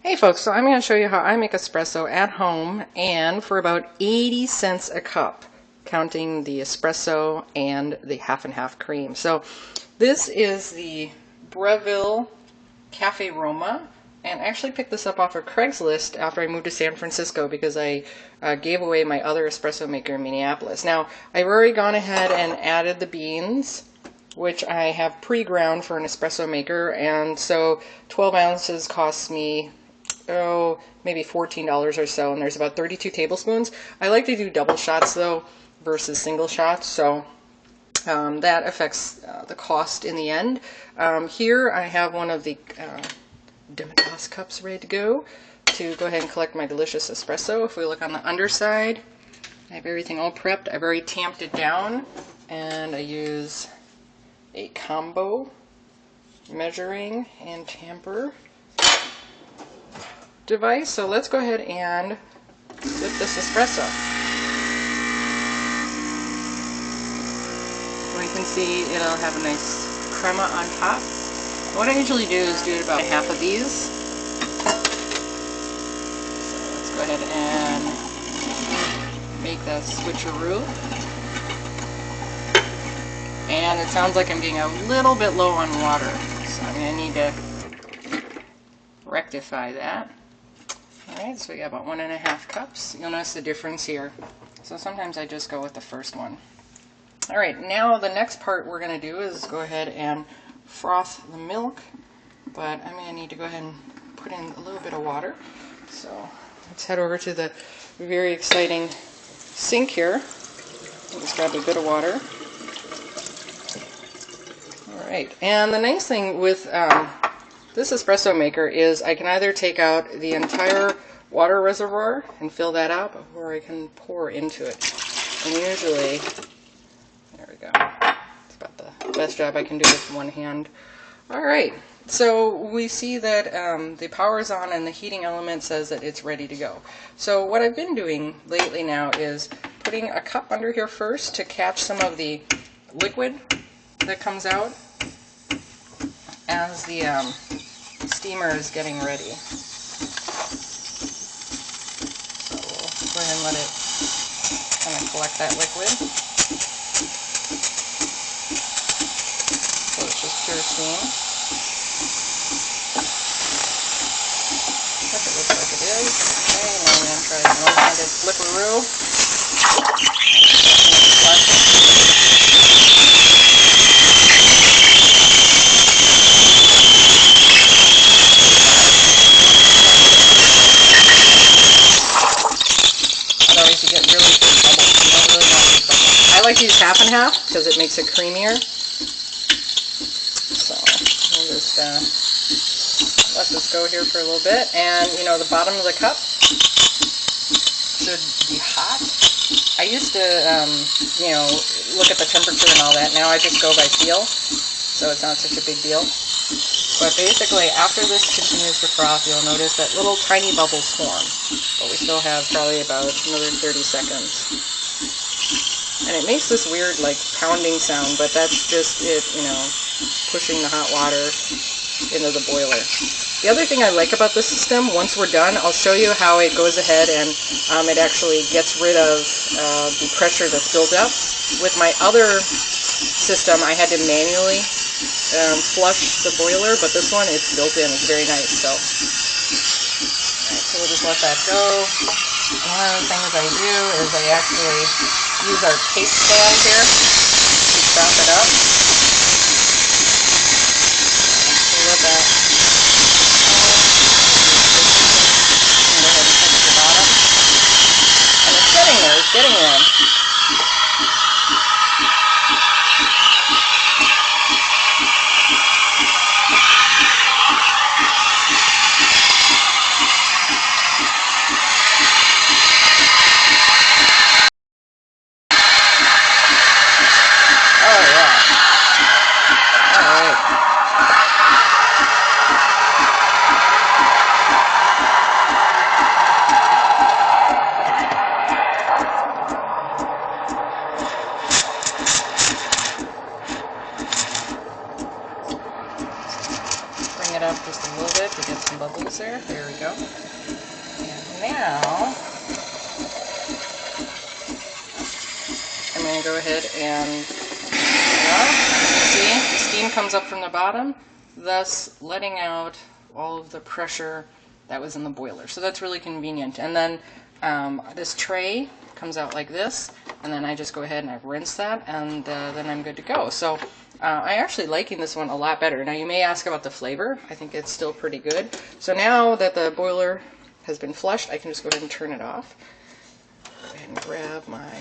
Hey folks, so I'm going to show you how I make espresso at home and for about 80 cents a cup, counting the espresso and the half and half cream. So this is the Breville Cafe Roma, and I actually picked this up off of Craigslist after I moved to San Francisco because I gave away my other espresso maker in Minneapolis. Now, I've already gone ahead and added the beans, which I have pre-ground for an espresso maker, and so 12 ounces costs me maybe $14 or so, and there's about 32 tablespoons. I like to do double shots though versus single shots, so that affects the cost in the end. Here I have one of the Demitasse cups ready to go ahead and collect my delicious espresso. If we look on the underside, I have everything all prepped. I've already tamped it down, and I use a combo measuring and tamper device. So let's go ahead and whip this espresso. You can see it'll have a nice crema on top. What I usually do is do about half of these. So let's go ahead and make that switcheroo. And it sounds like I'm getting a little bit low on water, so I'm going to need to rectify that. Alright, so we got about 1.5 cups. You'll notice the difference here. So sometimes I just go with the first one. Alright, now the next part we're going to do is go ahead and froth the milk. But I'm going to need to go ahead and put in a little bit of water. So let's head over to the very exciting sink here. Just grab a bit of water. Alright, and the nice thing with this espresso maker is I can either take out the entire water reservoir and fill that up, or I can pour into it. And usually, there we go, it's about the best job I can do with one hand. Alright, so we see that the power is on and the heating element says that it's ready to go. So what I've been doing lately now is putting a cup under here first to catch some of the liquid that comes out as the steamer is getting ready. So we'll go ahead and let it kind of collect that liquid. So it's just pure steam. If it looks like it is. Okay, now I'm going to try an one-handed flipperoo. I like to use half and half because it makes it creamier. So we'll just let this go here for a little bit. And you know, the bottom of the cup should be hot. I used to, you know, look at the temperature and all that. Now I just go by feel, so it's not such a big deal. But basically, after this continues to froth, you'll notice that little tiny bubbles form. But we still have probably about another 30 seconds. And it makes this weird, like, pounding sound, but that's just it, you know, pushing the hot water into the boiler. The other thing I like about this system, once we're done, I'll show you how it goes ahead and it actually gets rid of the pressure that's built up. With my other system, I had to manually flush the boiler, but this one, it's built in. It's very nice. So, alright, so we'll just let that go. One of the things I do is I actually use our cake stand here to chop it up. So let that go ahead and touch the bottom. And it's getting there. It's getting warm. bubbles there. There we go. And now I'm going to go ahead and, see, the steam comes up from the bottom, thus letting out all of the pressure that was in the boiler. So that's really convenient. And then this tray comes out like this, and then I just go ahead and I rinse that, and then I'm good to go. So I'm actually liking this one a lot better. Now you may ask about the flavor. I think it's still pretty good. So now that the boiler has been flushed, I can just go ahead and turn it off. Go ahead and grab my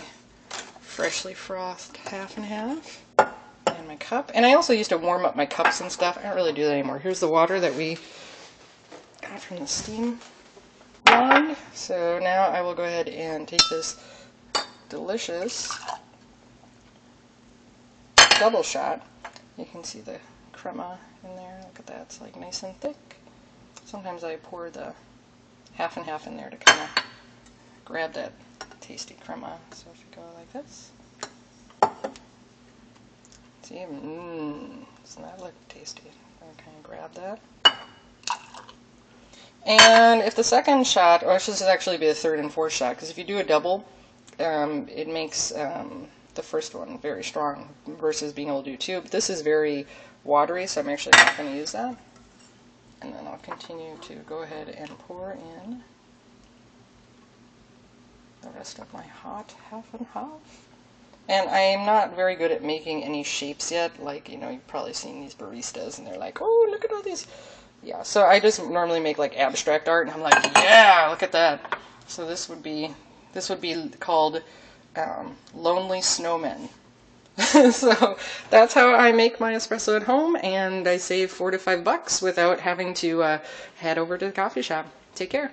freshly frothed half and half and my cup. And I also used to warm up my cups and stuff. I don't really do that anymore. Here's the water that we got from the steam wand. So now I will go ahead and take this delicious double shot. You can see the crema in there. Look at that. It's like nice and thick. Sometimes I pour the half and half in there to kind of grab that tasty crema. So if you go like this, see, doesn't that look tasty? I kind of grab that. And if the second shot, or this should actually be the third and fourth shot, because if you do a double, it makes the first one very strong versus being able to do two. But this is very watery, so I'm actually not going to use that. And then I'll continue to go ahead and pour in the rest of my hot half and half. And I am not very good at making any shapes yet. Like, you know, you've probably seen these baristas and they're like, oh, look at all these. Yeah, so I just normally make like abstract art, and I'm like, yeah, look at that. So this would be called Lonely Snowmen. So that's how I make my espresso at home, and I save $4 to $5 without having to head over to the coffee shop. Take care.